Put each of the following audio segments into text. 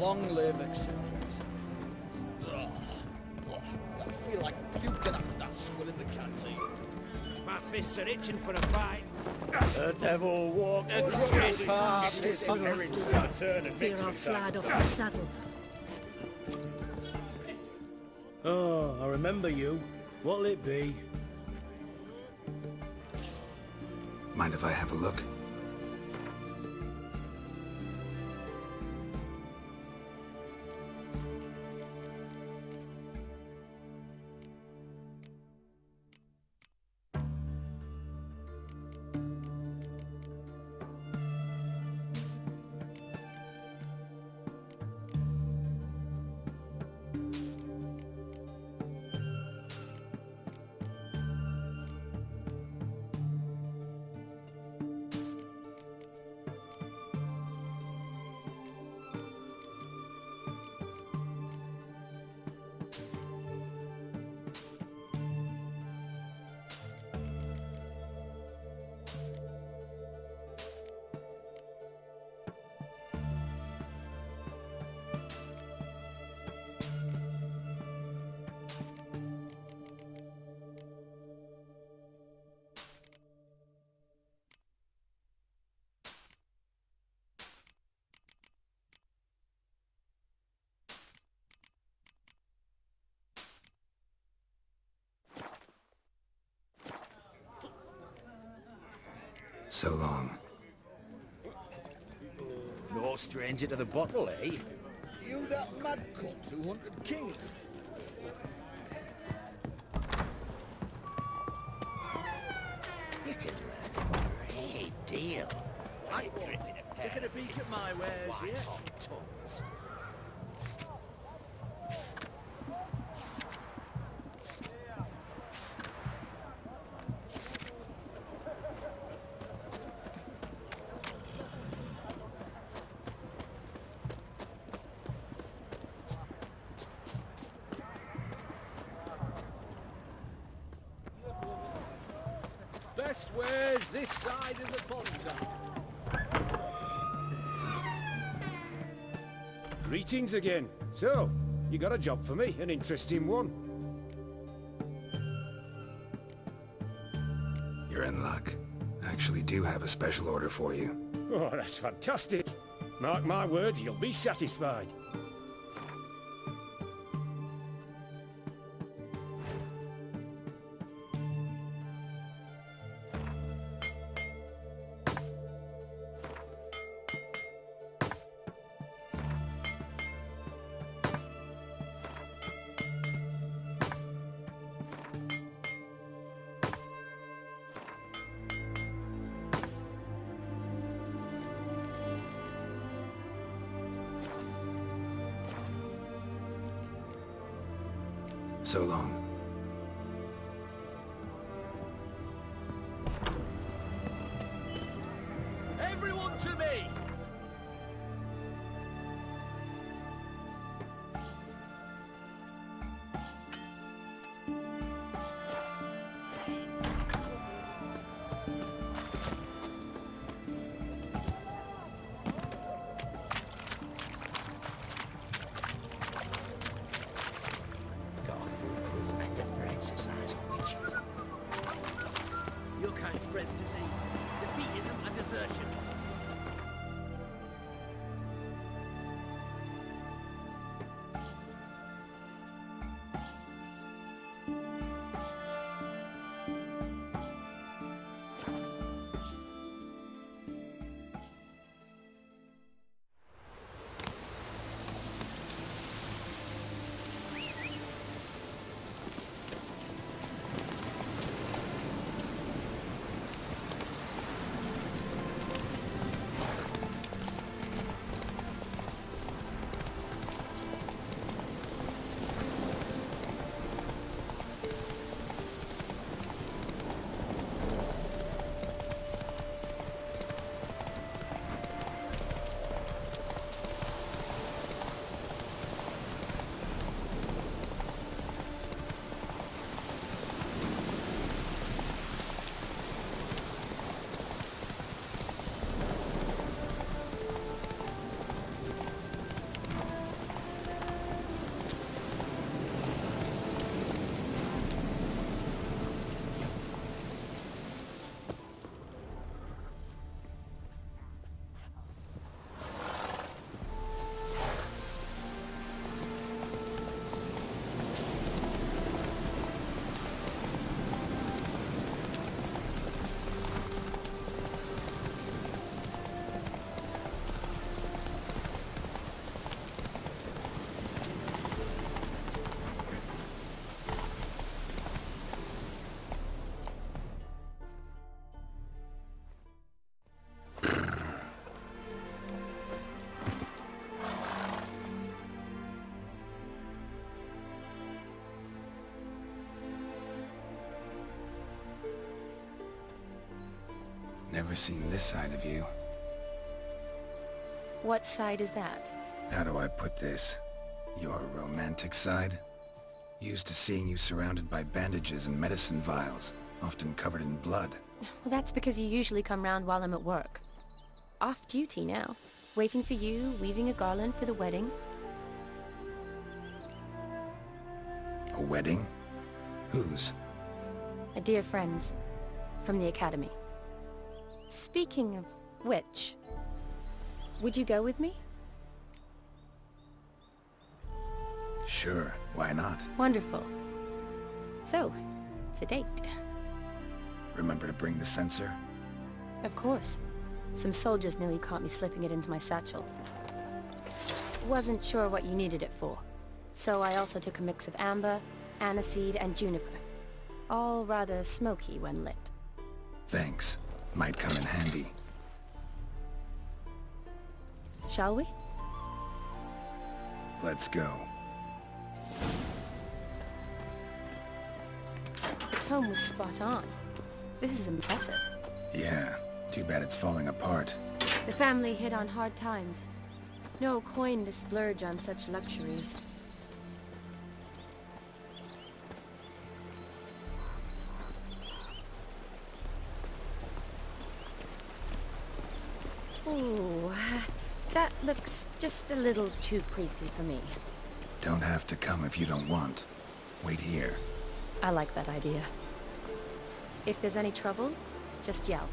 Long live, etc., etc. I feel like puking after that swill in the canteen. My fists are itching for a fight. The devil walked a crooked path. Fear I'll slide off my saddle. Oh, I remember you. What'll it be? Mind if I have a look? So long. No stranger to the bottle, eh? You that mad cunt 200 kings. You could learn a great deal. I'm Taking a peek at my wares, yeah? tongues. Best wares this side of the pond. Greetings again. So, you got a job for me, an interesting one. You're in luck. I actually do have a special order for you. Oh, that's fantastic. Mark my words, you'll be satisfied. So long. Everyone to me! Got a foolproof method for exercising witches. Your kind spreads disease, defeatism and desertion. Never seen this side of you. What side is that? How do I put this? Your romantic side? Used to seeing you surrounded by bandages and medicine vials, often covered in blood. Well, that's because you usually come round while I'm at work. Off duty now. Waiting for you, weaving a garland for the wedding. A wedding? Whose? A dear friend's. From the academy. Speaking of which, would you go with me? Sure, why not? Wonderful. So, it's a date. Remember to bring the censer? Of course. Some soldiers nearly caught me slipping it into my satchel. Wasn't sure what you needed it for. So I also took a mix of amber, aniseed, and juniper. All rather smoky when lit. Thanks. Might come in handy. Shall we? Let's go. The tome was spot on. This is impressive. Yeah, too bad it's falling apart. The family hit on hard times. No coin to splurge on such luxuries. Ooh, that looks just a little too creepy for me. Don't have to come if you don't want. Wait here. I like that idea. If there's any trouble, just yell.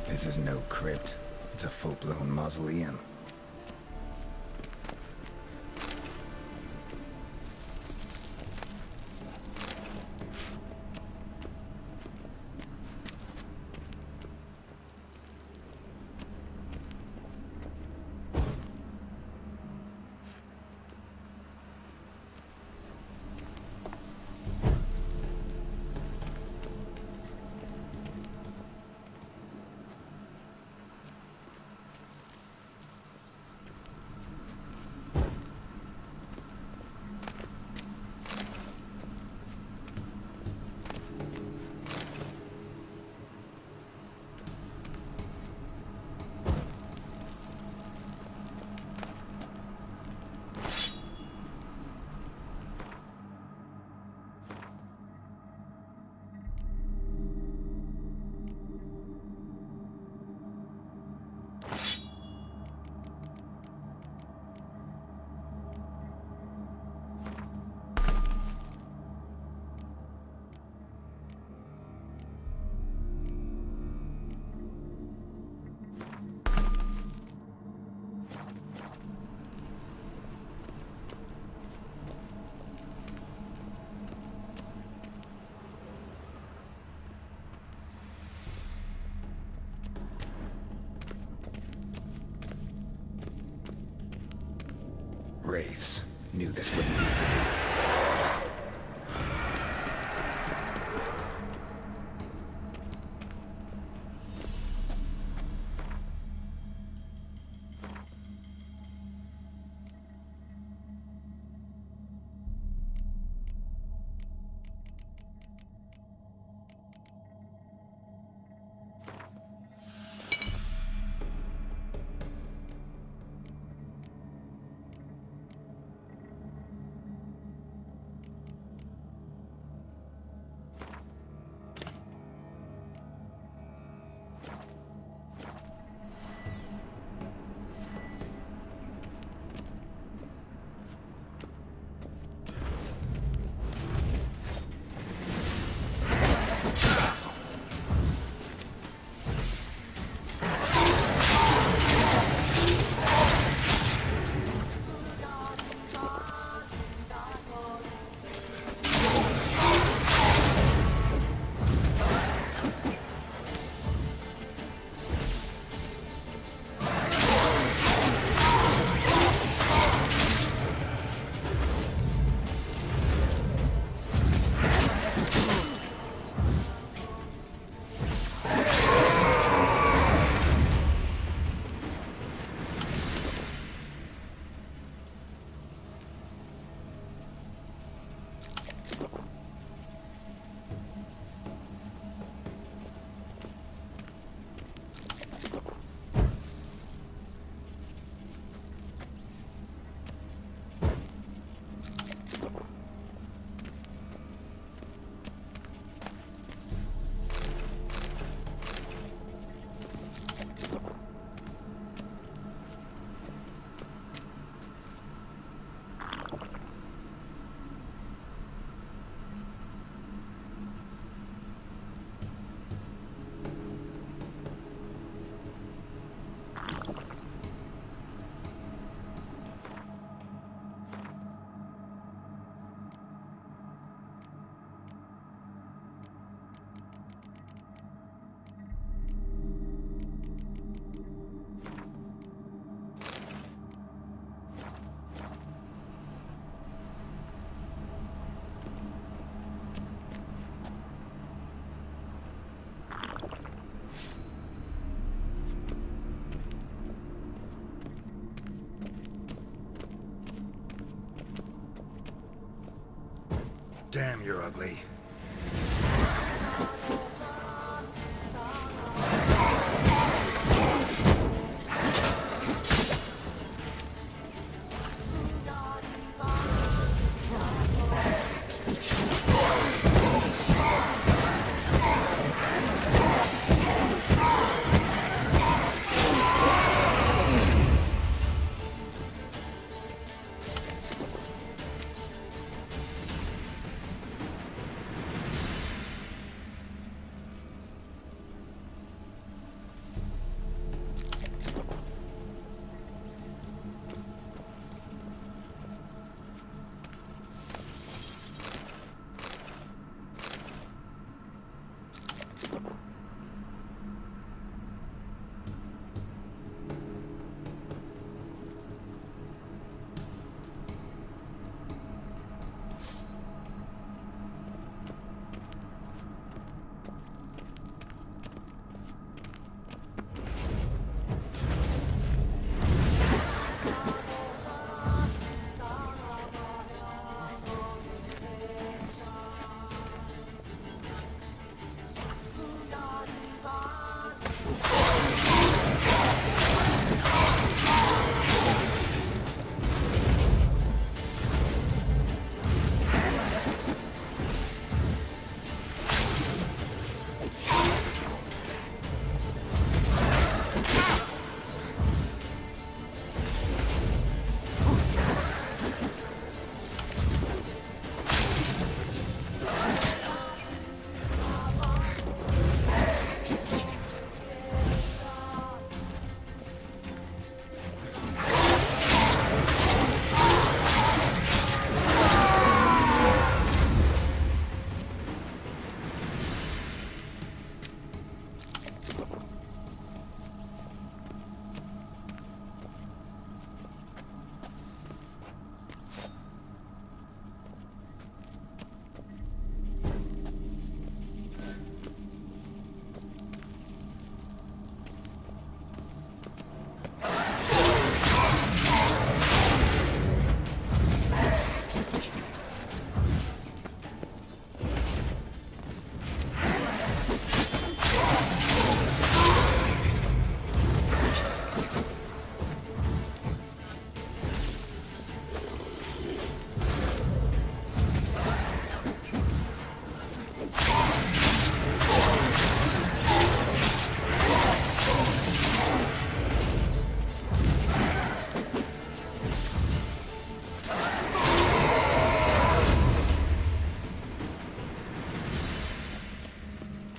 This is no crypt. It's a full-blown mausoleum. Wraiths. Knew this wouldn't be easy. Damn, you're ugly.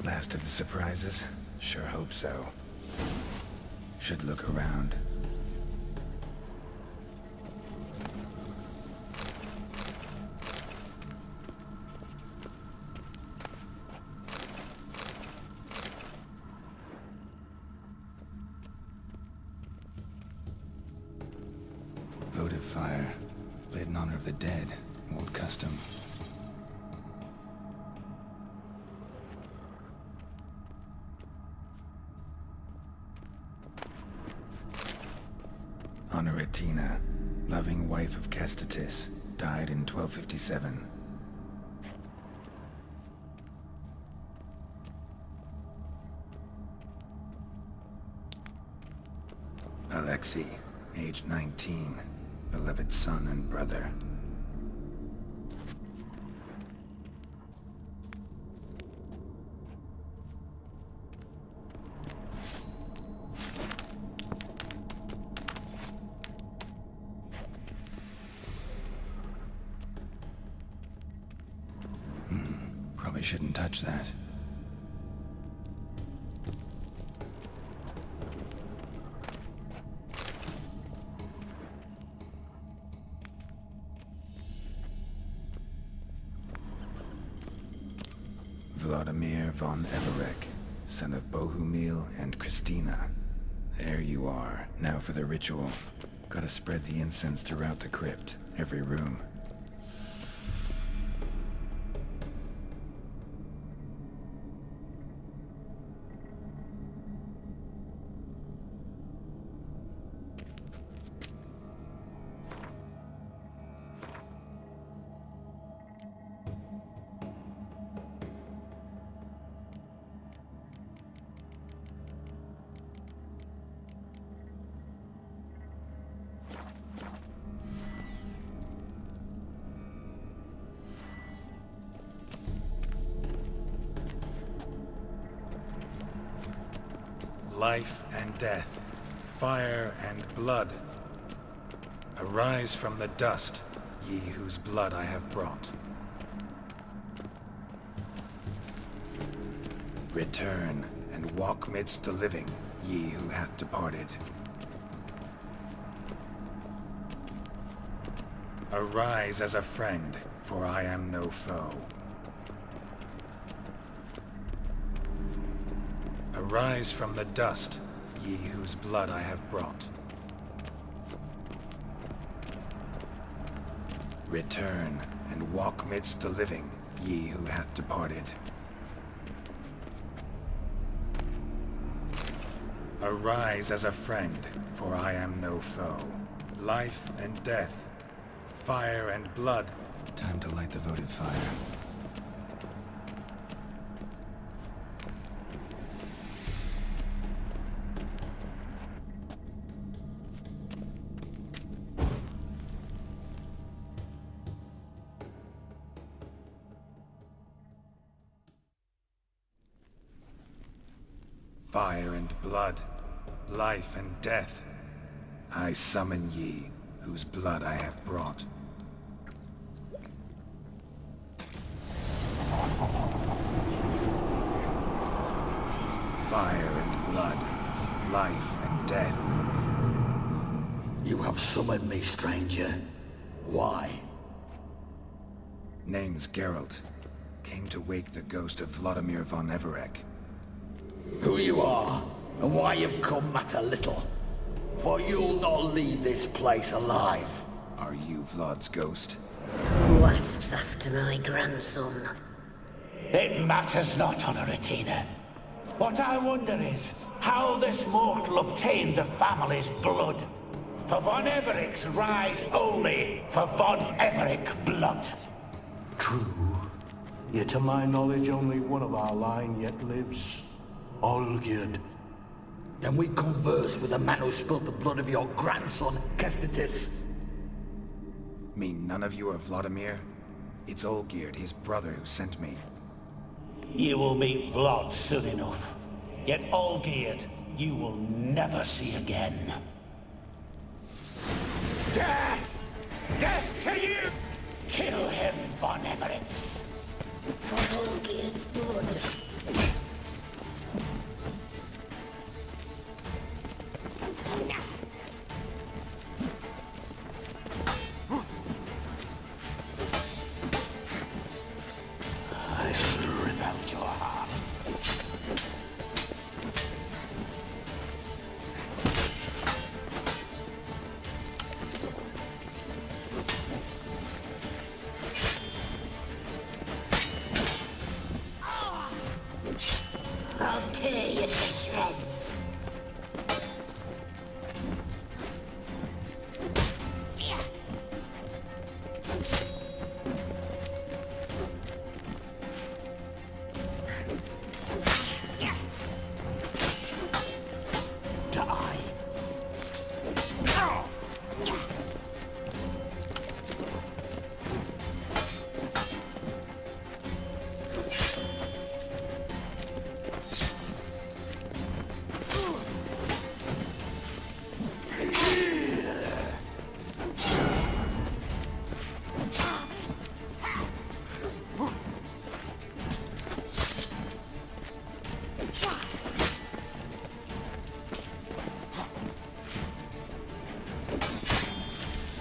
Last of the surprises? Sure hope so. Should look around. Votive fire. Lit in honor of the dead. Old custom. Honoratina, loving wife of Kestatis, died in 1257. Alexei, aged 19, beloved son and brother. Probably shouldn't touch that. Vladimir von Everek, son of Bohumil and Christina. There you are. Now for the ritual. Gotta spread the incense throughout the crypt, every room. life and death, fire and blood. Arise from the dust, ye whose blood I have brought. Return and walk midst the living, ye who hath departed. Arise as a friend, for I am no foe. Arise from the dust, ye whose blood I have brought. Return and walk midst the living, ye who hath departed. Arise as a friend, for I am no foe. Life and death, fire and blood. Time to light the votive fire. Fire and blood, life and death, I summon ye, whose blood I have brought. Fire and blood, life and death. You have summoned me, stranger. Why? Name's Geralt. Came to wake the ghost of Vladimir von Everec. Who you are, and why you've come matter little. For you'll not leave this place alive. Are you Vlad's ghost? Who asks after my grandson? It matters not, Honoratina. What I wonder is how this mortal obtained the family's blood. For von Everec's rise only for von Everec blood. True. Yet to my knowledge, only one of our line yet lives. Olgierd. Then we converse with the man who spilled the blood of your grandson, Kestitis. Mean none of you are Vladimir? It's Olgierd, his brother, who sent me. You will meet Vlad soon enough. Yet Olgierd, you will never see again. Death! Death to you! Kill him, von Everec. For Olgierd's blood. I'll rip out your heart. I'll tear you to shreds.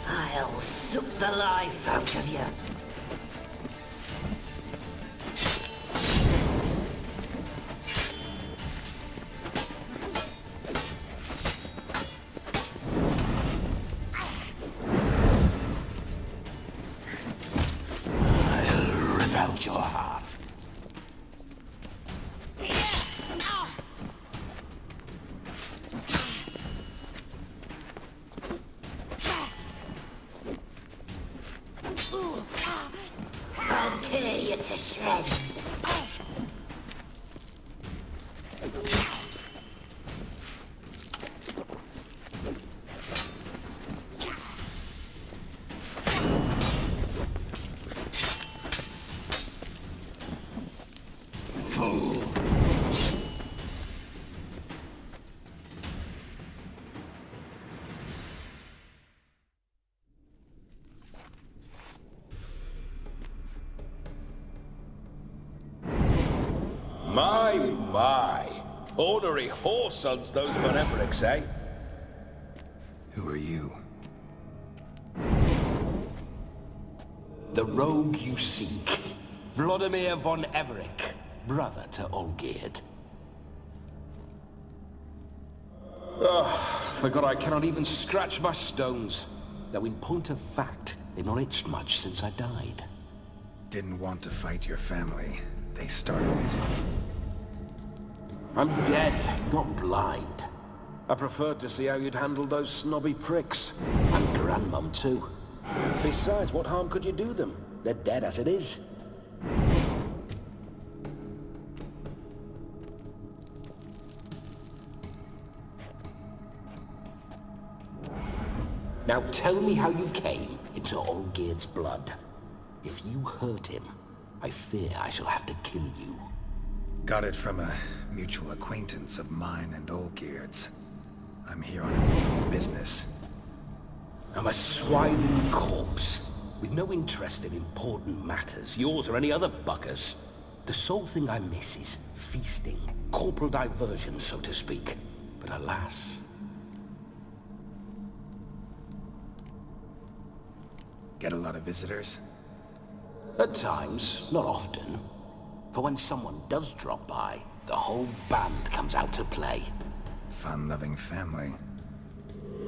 I'll suck the life out of you. I'll rip out your heart. I'll tear you to shreds. Fool. My. Ornery whoresons, those von Evericks, eh? Who are you? The rogue you seek. Vladimir von Everik, brother to Olgierd. Forgot I cannot even scratch my stones. Though in point of fact, they've not itched much since I died. Didn't want to fight your family. They started it. I'm dead, not blind. I preferred to see how you'd handle those snobby pricks. And Grandmum too. Besides, what harm could you do them? They're dead as it is. Now tell me how you came into Olgierd's blood. If you hurt him, I fear I shall have to kill you. Got it from a mutual acquaintance of mine and Olgierd's. I'm here on important business. I'm a swiving corpse, with no interest in important matters, yours or any other buggers. The sole thing I miss is feasting, corporal diversion, so to speak. But alas... Get a lot of visitors? At times, not often. For when someone does drop by, the whole band comes out to play. Fun-loving family.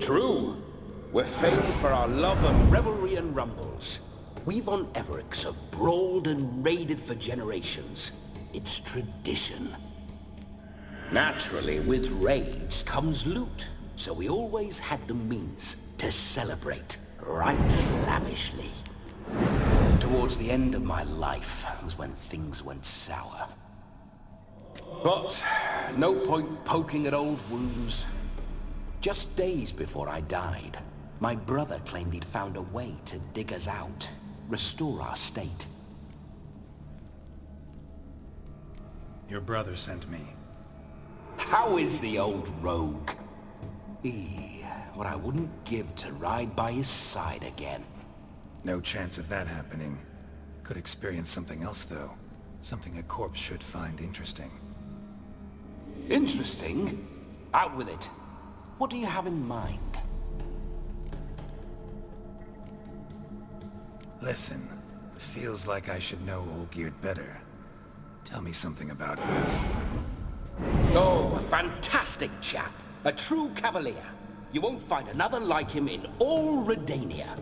True. We're famed for our love of revelry and rumbles. We von Evericks have brawled and raided for generations. It's tradition. Naturally, with raids comes loot, so we always had the means to celebrate right lavishly. Towards the end of my life was when things went sour. But no point poking at old wounds. Just days before I died, my brother claimed he'd found a way to dig us out, restore our state. Your brother sent me. How is the old rogue? What I wouldn't give to ride by his side again. No chance of that happening. Could experience something else, though. Something a corpse should find interesting. Interesting? Out with it. What do you have in mind? Listen, feels like I should know Olgierd better. Tell me something about him. Oh, a fantastic chap. A true cavalier. You won't find another like him in all Redania.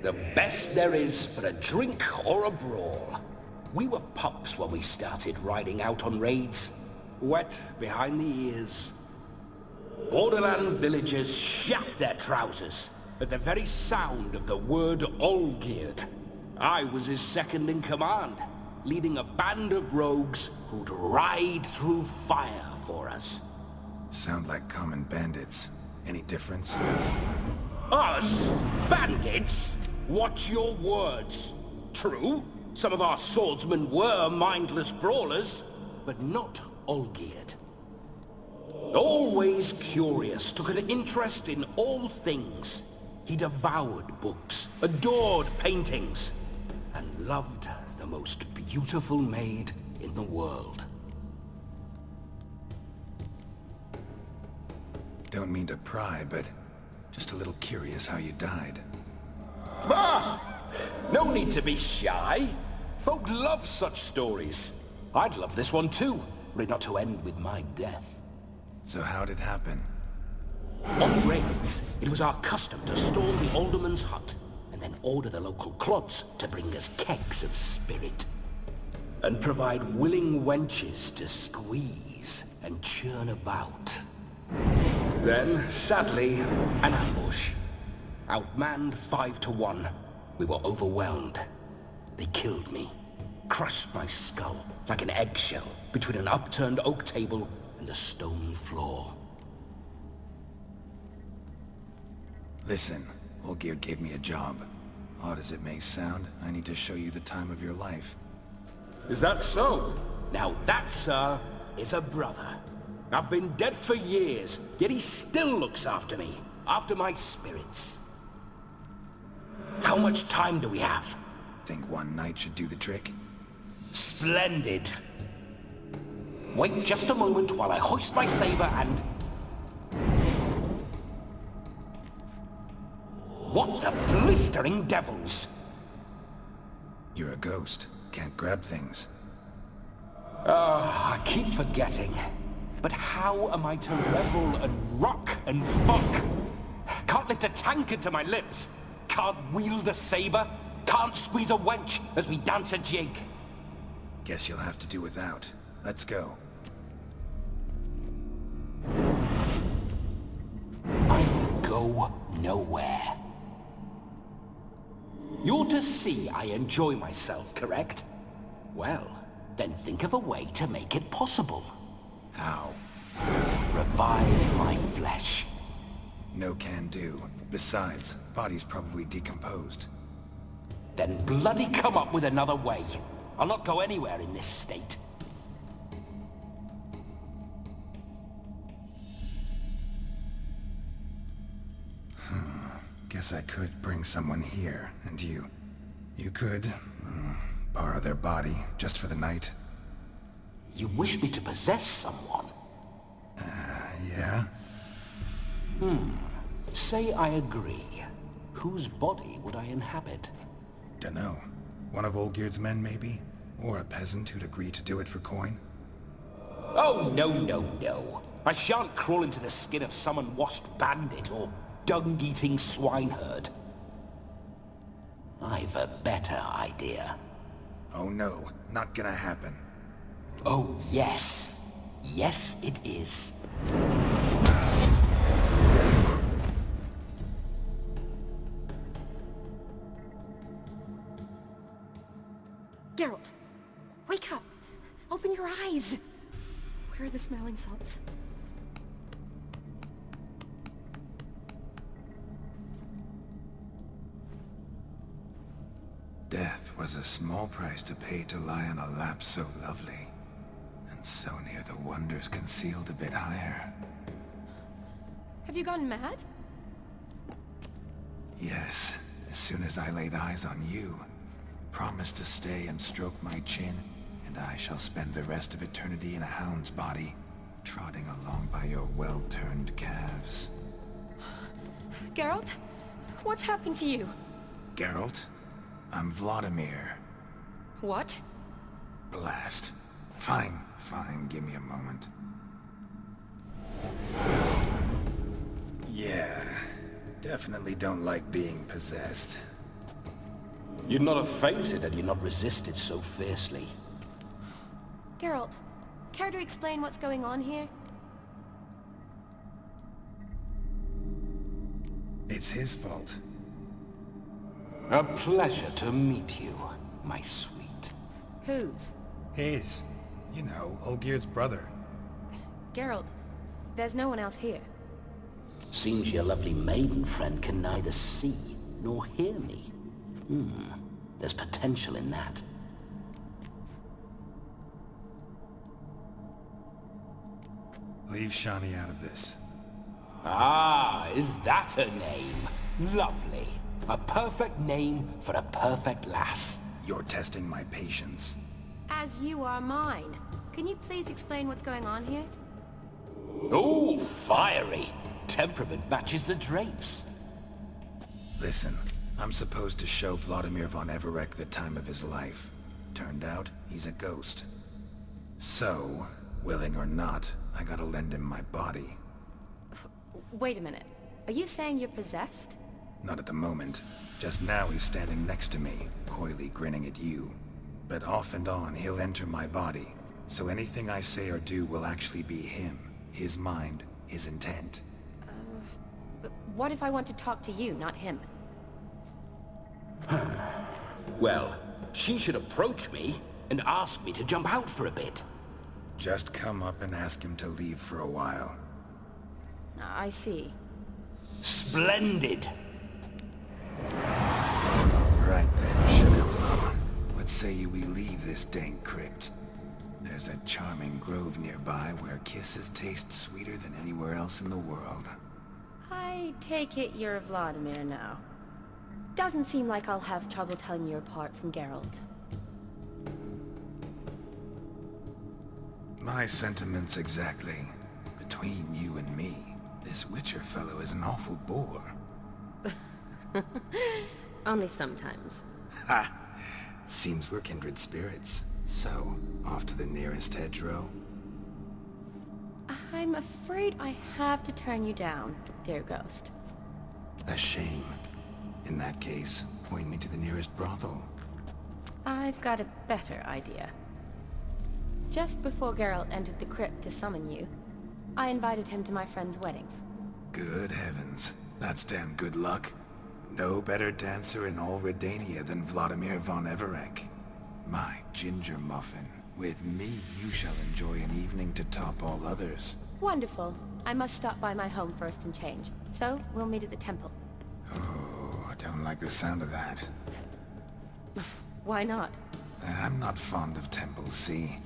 The best there is for a drink or a brawl. We were pups when we started riding out on raids. Wet behind the ears. Borderland villagers shat their trousers at the very sound of the word Olgierd. I was his second in command, leading a band of rogues who'd ride through fire for us. Sound like common bandits. Any difference? Us? Bandits? Watch your words. True, some of our swordsmen were mindless brawlers, but not Olgierd. Always curious, took an interest in all things. He devoured books, adored paintings, and loved the most beautiful maid in the world. Don't mean to pry, but just a little curious how you died. No need to be shy. Folk love such stories. I'd love this one too, were it not to end with my death. So how'd it happen? On raids, it was our custom to storm the alderman's hut, and then order the local clods to bring us kegs of spirit. And provide willing wenches to squeeze and churn about. Then, sadly, an ambush. Outmanned 5-1. We were overwhelmed. They killed me. Crushed my skull like an eggshell between an upturned oak table and the stone floor. Listen, Olgierd gave me a job. Odd as it may sound, I need to show you the time of your life. Is that so? Now that, sir, is a brother. I've been dead for years, yet he still looks after me, after my spirits. How much time do we have? Think one night should do the trick? Splendid. Wait just a moment while I hoist my saber and... What the blistering devils? You're a ghost. Can't grab things. I keep forgetting. But how am I to revel and rock and fuck? Can't lift a tankard to my lips. Can't wield a saber. Can't squeeze a wench as we dance a jig. Guess you'll have to do without. Let's go. I go nowhere. You're to see I enjoy myself, correct? Well, then think of a way to make it possible. How? Revive my flesh. No can do. Besides, body's probably decomposed. Then bloody come up with another way. I'll not go anywhere in this state. Guess I could bring someone here, and you could borrow their body just for the night. You wish me to possess someone? Yeah? Say I agree. Whose body would I inhabit? Dunno. One of Olgierd's men, maybe? Or a peasant who'd agree to do it for coin? Oh, no, no, no. I shan't crawl into the skin of some unwashed bandit or dung-eating swineherd. I've a better idea. Oh no, not gonna happen. Oh, yes. Yes, it is. Geralt, wake up! Open your eyes! Where are the smelling salts? Death was a small price to pay to lie on a lap so lovely, and so near the wonders concealed a bit higher. Have you gone mad? Yes, as soon as I laid eyes on you, promised to stay and stroke my chin, and I shall spend the rest of eternity in a hound's body, trotting along by your well-turned calves. Geralt? What's happened to you? Geralt? I'm Vladimir. What? Blast. Fine, give me a moment. Yeah, definitely don't like being possessed. You'd not have fainted had you not resisted so fiercely. Geralt, care to explain what's going on here? It's his fault. A pleasure to meet you, my sweet. Whose? His. You know, Olgierd's brother. Geralt, there's no one else here. Seems your lovely maiden friend can neither see nor hear me. There's potential in that. Leave Shani out of this. Ah, is that her name? Lovely. A perfect name for a perfect lass. You're testing my patience. As you are mine. Can you please explain what's going on here? Oh, fiery. Temperament matches the drapes. Listen, I'm supposed to show Vladimir von Everec the time of his life. Turned out, he's a ghost. So, willing or not, I gotta lend him my body. Wait a minute. Are you saying you're possessed? Not at the moment. Just now he's standing next to me, coyly grinning at you. But off and on, he'll enter my body. So anything I say or do will actually be him. His mind, his intent. But what if I want to talk to you, not him? Well, she should approach me and ask me to jump out for a bit. Just come up and ask him to leave for a while. I see. Splendid! Right then, sugar plum. What say you we leave this dank crypt? There's a charming grove nearby where kisses taste sweeter than anywhere else in the world. I take it you're Vladimir now. Doesn't seem like I'll have trouble telling you apart from Geralt. My sentiments exactly. Between you and me, this Witcher fellow is an awful bore. Only sometimes. Ha! Seems we're kindred spirits. So, off to the nearest hedgerow? I'm afraid I have to turn you down, dear ghost. A shame. In that case, point me to the nearest brothel. I've got a better idea. Just before Geralt entered the crypt to summon you, I invited him to my friend's wedding. Good heavens. That's damn good luck. No better dancer in all Redania than Vladimir von Everec. My ginger muffin. With me, you shall enjoy an evening to top all others. Wonderful. I must stop by my home first and change. So, we'll meet at the temple. Oh, I don't like the sound of that. Why not? I'm not fond of temples, see?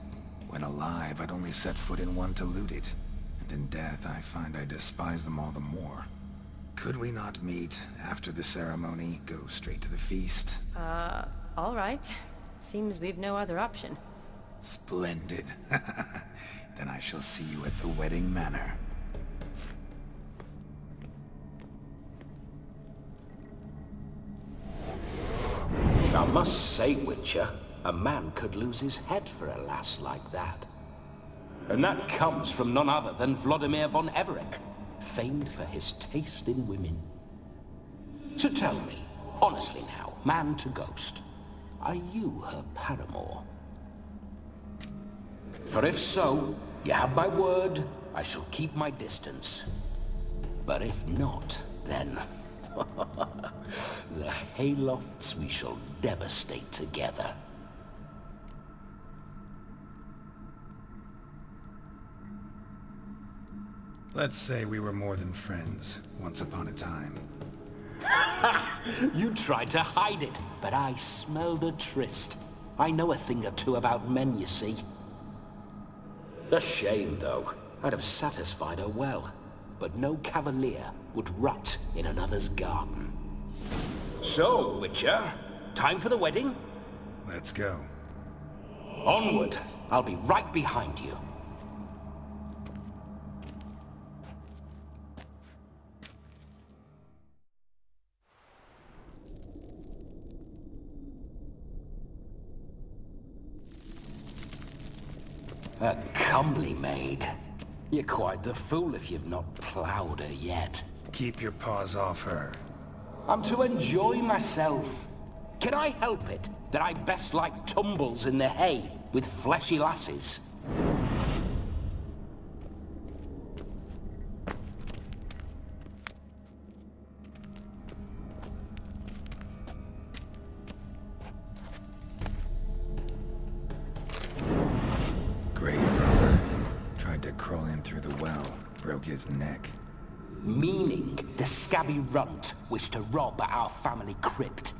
When alive, I'd only set foot in one to loot it. And in death, I find I despise them all the more. Could we not meet after the ceremony, go straight to the feast? All right. Seems we've no other option. Splendid. Then I shall see you at the wedding manor. I must say, Witcher, a man could lose his head for a lass like that. And that comes from none other than Vladimir von Everec, famed for his taste in women. So tell me, honestly now, man to ghost, are you her paramour? For if so, you have my word, I shall keep my distance. But if not, then... the haylofts we shall devastate together. Let's say we were more than friends, once upon a time. You tried to hide it, but I smelled a tryst. I know a thing or two about men, you see. A shame, though. I'd have satisfied her well. But no cavalier would rot in another's garden. So, Witcher, time for the wedding? Let's go. Onward! I'll be right behind you. A comely maid. You're quite the fool if you've not ploughed her yet. Keep your paws off her. I'm to enjoy myself. Can I help it that I best like tumbles in the hay with fleshy lasses? Crawl in through the well, broke his neck. Meaning the scabby runt wished to rob our family crypt.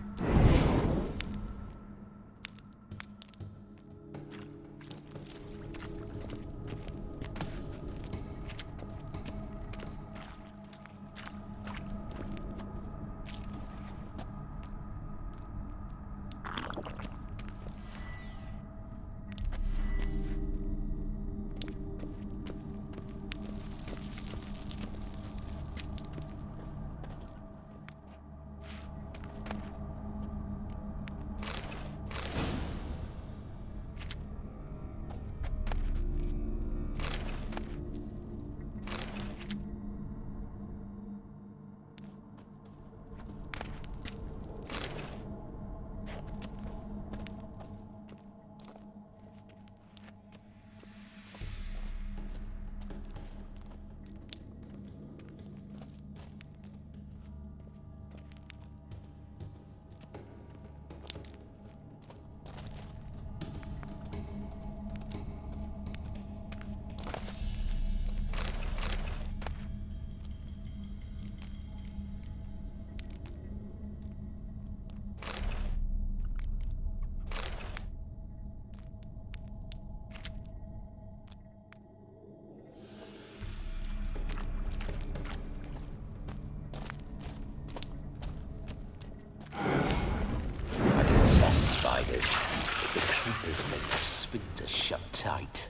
The creepers make the sphincter shut tight.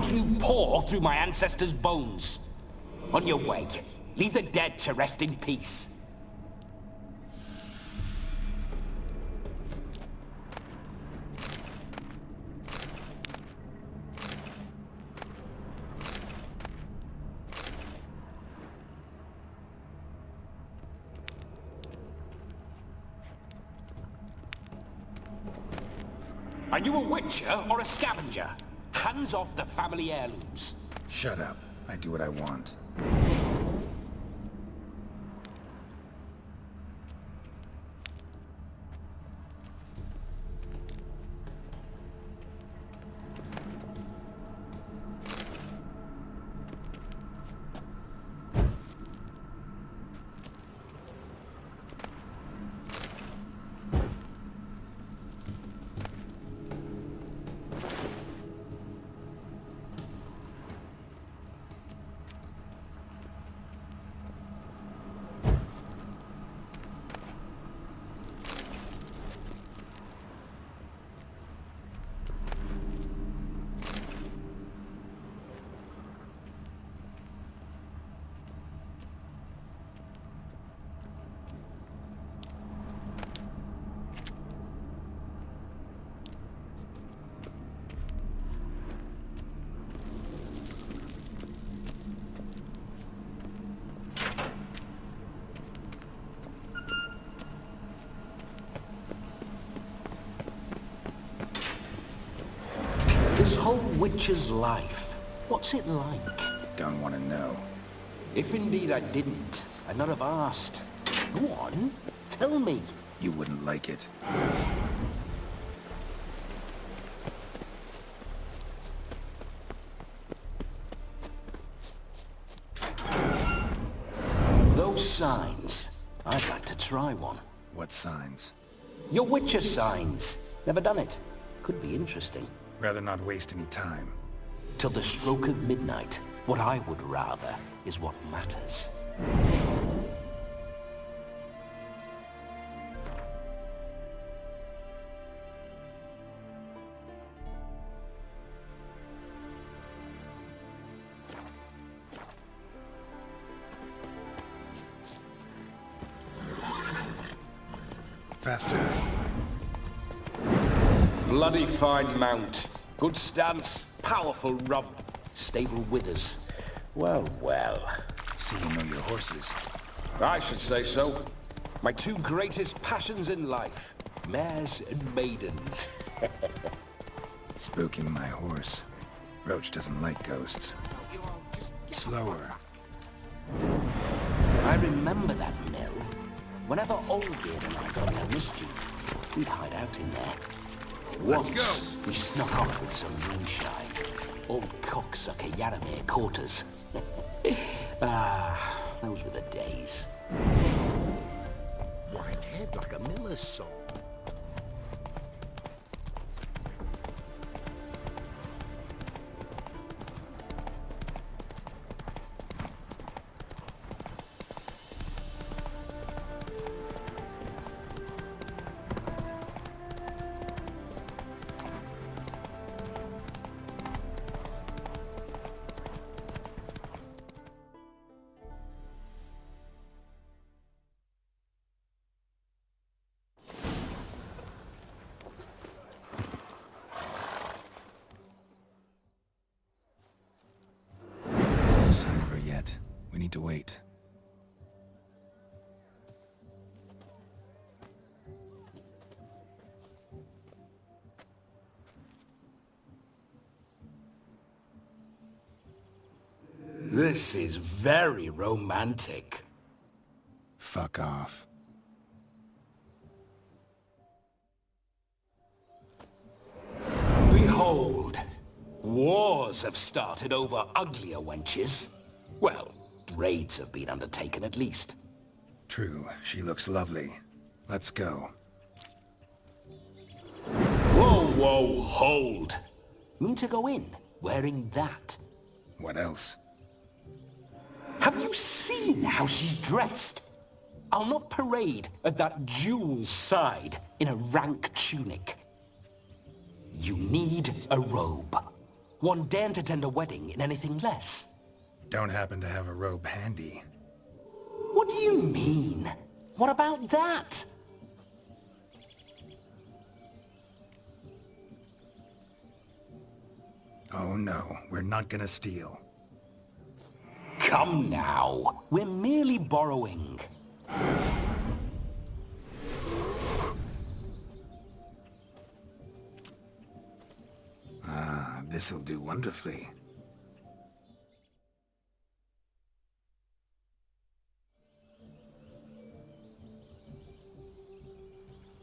make you pour through my ancestors' bones. On your way, leave the dead to rest in peace. Are you a witcher or a scavenger? Hands off the family heirlooms. Shut up. I do what I want. This whole witcher's life, what's it like? Don't want to know. If indeed I didn't, I'd not have asked. Go on, tell me. You wouldn't like it. Those signs, I'd like to try one. What signs? Your witcher signs. Never done it. Could be interesting. Rather not waste any time. Till the stroke of midnight, what I would rather is what matters. Faster. Bloody fine mount. Good stance, powerful rump, stable withers. Well, well. See you know your horses. I should say so. My two greatest passions in life. Mares and maidens. Spooking my horse. Roach doesn't like ghosts. Slower. I remember that mill. Whenever Olgerd and I got to mischief, we'd hide out in there. Once, we snuck off with some moonshine. Old cocksucker Yaramir caught us. Those were the days. White head like a miller's son. No sign of her yet. We need to wait. This is very romantic. Fuck off. Behold, wars have started over uglier wenches. Well, raids have been undertaken at least. True, she looks lovely. Let's go. Whoa, whoa, hold. Mean to go in, wearing that? What else? Have you seen how she's dressed? I'll not parade at that jewel's side in a rank tunic. You need a robe. One daren't attend a wedding in anything less. Don't happen to have a robe handy. What do you mean? What about that? Oh no, we're not gonna steal. Come now. We're merely borrowing. Ah, this'll do wonderfully.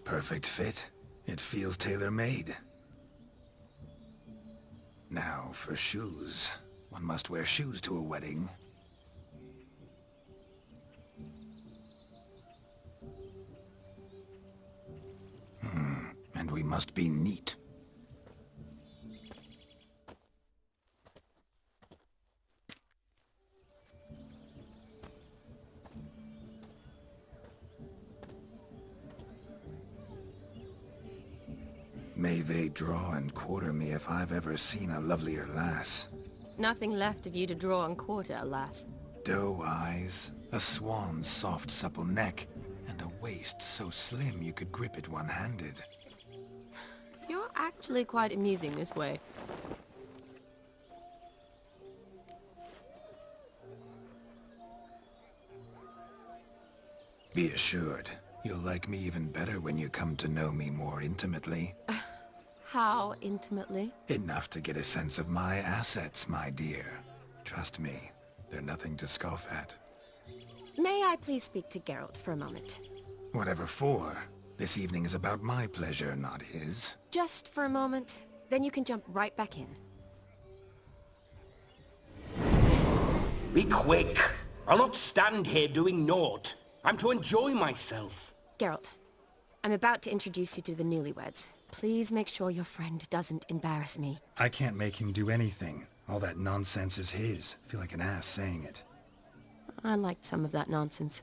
Perfect fit. It feels tailor-made. Now for shoes. One must wear shoes to a wedding. And we must be neat. May they draw and quarter me if I've ever seen a lovelier lass. Nothing left of you to draw and quarter, alas. Doe eyes, a swan's soft supple neck, and a waist so slim you could grip it one-handed. You're actually quite amusing this way. Be assured, you'll like me even better when you come to know me more intimately. How intimately? Enough to get a sense of my assets, my dear. Trust me, they're nothing to scoff at. May I please speak to Geralt for a moment? Whatever for. This evening is about my pleasure, not his. Just for a moment, then you can jump right back in. Be quick. I'll not stand here doing naught. I'm to enjoy myself. Geralt, I'm about to introduce you to the newlyweds. Please make sure your friend doesn't embarrass me. I can't make him do anything. All that nonsense is his. I feel like an ass saying it. I liked some of that nonsense.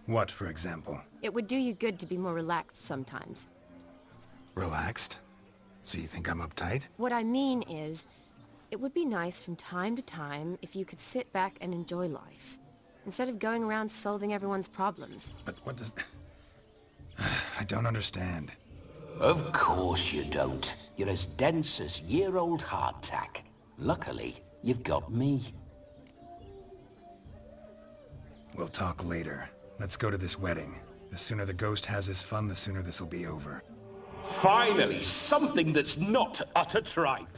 What, for example? It would do you good to be more relaxed sometimes. Relaxed? So you think I'm uptight? What I mean is, it would be nice from time to time if you could sit back and enjoy life, instead of going around solving everyone's problems. But what does... I don't understand. Of course you don't. You're as dense as year-old hardtack. Luckily, you've got me. We'll talk later. Let's go to this wedding. The sooner the ghost has his fun, the sooner this'll be over. Finally, something that's not utter tripe.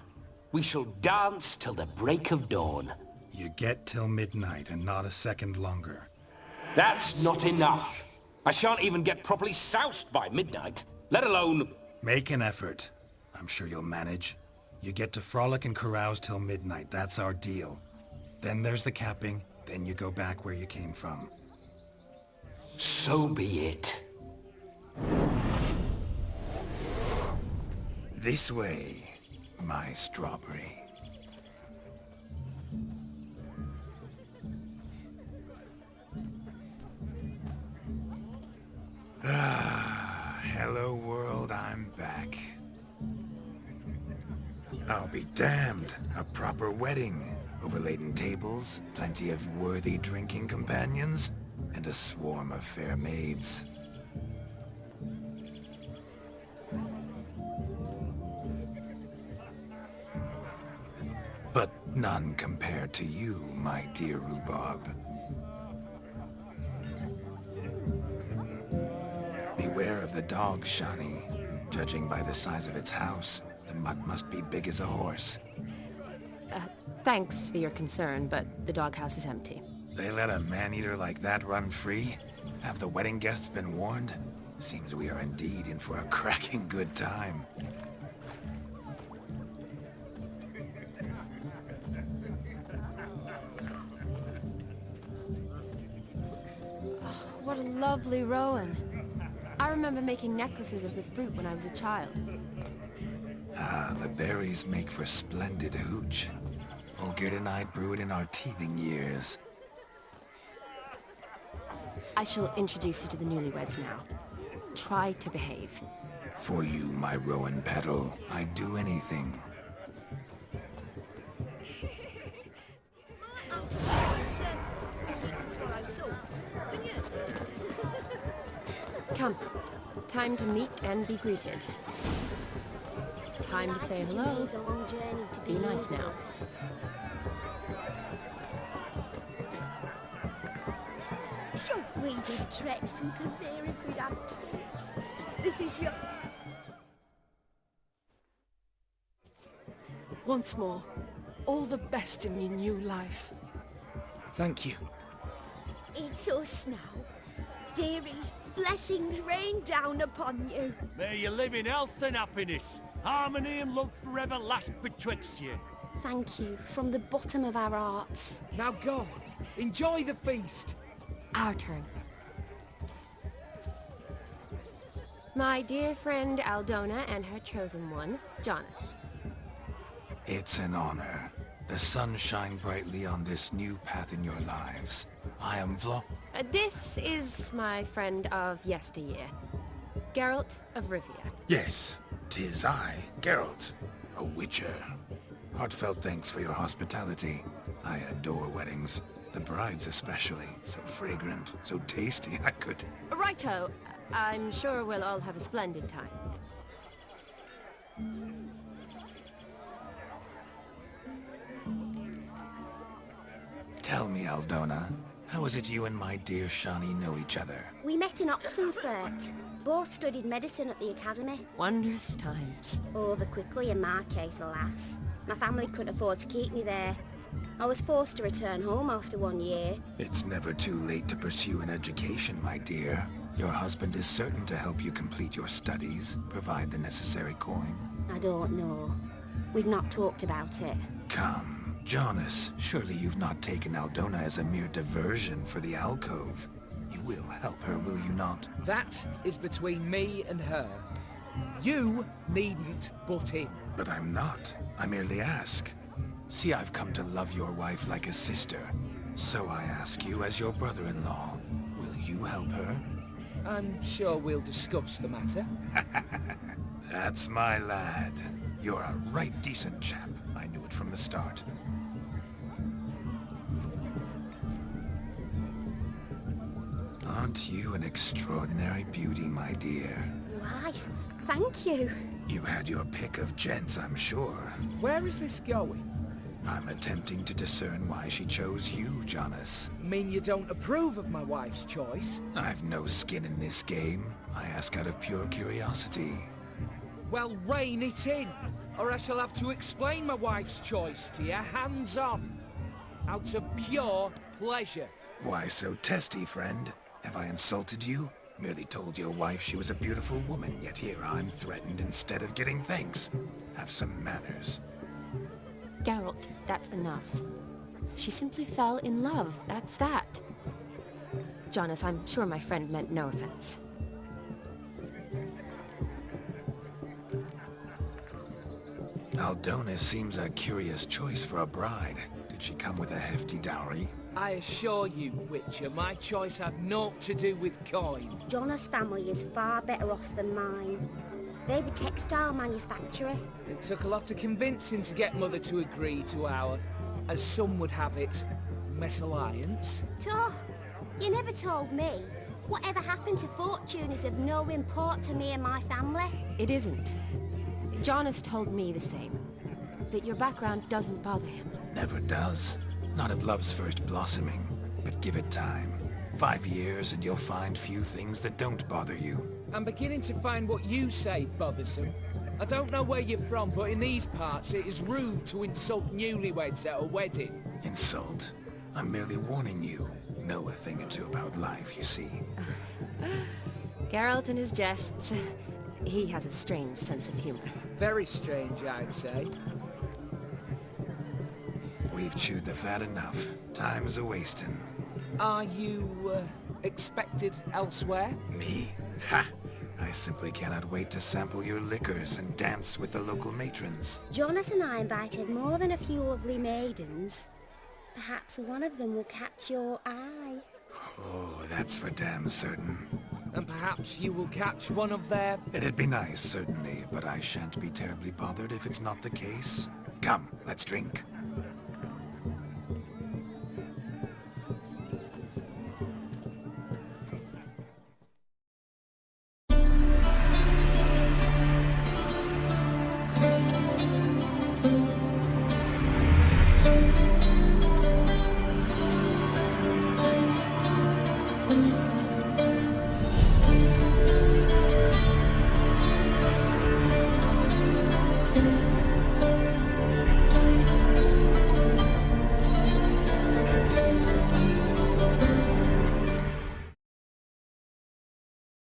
We shall dance till the break of dawn. You get till midnight and not a second longer. That's not enough. I shan't even get properly soused by midnight, let alone... Make an effort. I'm sure you'll manage. You get to frolic and carouse till midnight, that's our deal. Then there's the capping, then you go back where you came from. So be it. This way, my strawberry. Hello world, I'm back. I'll be damned. A proper wedding. Overladen tables, plenty of worthy drinking companions, and a swarm of fair maids. But none compared to you, my dear rhubarb. Beware of the dog, Shani. Judging by the size of its house, the mutt must be big as a horse. Thanks for your concern, but the doghouse is empty. They let a man-eater like that run free? Have the wedding guests been warned? Seems we are indeed in for a cracking good time. What a lovely rowan. I remember making necklaces of the fruit when I was a child. Ah, the berries make for splendid hooch. Olgerd and I brew it in our teething years. I shall introduce you to the newlyweds now. Try to behave. For you, my rowan petal, I'd do anything. Come. Time to meet and be greeted. Time to say hello. Be nice now. Shall we have tread from Kaveri Fridant? This is your... Once more, all the best in your new life. Thank you. It's us now. Dearies, blessings rain down upon you. May you live in health and happiness. Harmony and love forever last betwixt you. Thank you from the bottom of our hearts. Now go. Enjoy the feast. Our turn. My dear friend Aldona and her chosen one, Jonas. It's an honor. The sun shine brightly on this new path in your lives. I am This is my friend of yesteryear, Geralt of Rivia. Yes, 'tis I, Geralt, a witcher. Heartfelt thanks for your hospitality. I adore weddings. The brides especially. So fragrant, so tasty, I could... Righto. I'm sure we'll all have a splendid time. Tell me, Aldona, how is it you and my dear Shani know each other? We met in Oxenfurt. Both studied medicine at the academy. Wondrous times. Over quickly in my case, alas. My family couldn't afford to keep me there. I was forced to return home after 1 year. It's never too late to pursue an education, my dear. Your husband is certain to help you complete your studies, provide the necessary coin. I don't know. We've not talked about it. Come. Jonas, surely you've not taken Aldona as a mere diversion for the alcove. You will help her, will you not? That is between me and her. You needn't butt in. But I'm not. I merely ask. See, I've come to love your wife like a sister. So I ask you as your brother-in-law, will you help her? I'm sure we'll discuss the matter. That's my lad. You're a right decent chap. I knew it from the start. Aren't you an extraordinary beauty, my dear? Why, thank you. You had your pick of gents, I'm sure. Where is this going? I'm attempting to discern why she chose you, Jonas. Mean you don't approve of my wife's choice? I've no skin in this game. I ask out of pure curiosity. Well, rein it in, or I shall have to explain my wife's choice to you hands-on. Out of pure pleasure. Why so testy, friend? Have I insulted you? Merely told your wife she was a beautiful woman, yet here I'm threatened instead of getting thanks. Have some manners. Geralt, that's enough. She simply fell in love, that's that. Jonas, I'm sure my friend meant no offense. Aldona seems a curious choice for a bride. Did she come with a hefty dowry? I assure you, Witcher, my choice had naught to do with coin. Jonas' family is far better off than mine. They're a textile manufacturer. It took a lot of convincing to get Mother to agree to our, as some would have it, mesalliance. Toh, you never told me. Whatever happened to fortune is of no import to me and my family. It isn't. Jonas told me the same. That your background doesn't bother him. Never does. Not at love's first blossoming. But give it time. 5 years and you'll find few things that don't bother you. I'm beginning to find what you say bothersome. I don't know where you're from, but in these parts it is rude to insult newlyweds at a wedding. Insult? I'm merely warning you. Know a thing or two about life, you see. Geralt and his jests. He has a strange sense of humor. Very strange, I'd say. We've chewed the fat enough. Time's a-wasting. Are you, expected elsewhere? Me? Ha! I simply cannot wait to sample your liquors and dance with the local matrons. Jonas and I invited more than a few lovely maidens. Perhaps one of them will catch your eye. Oh, that's for damn certain. and perhaps you will catch one of their... It'd be nice, certainly, but I shan't be terribly bothered if it's not the case. Come, let's drink.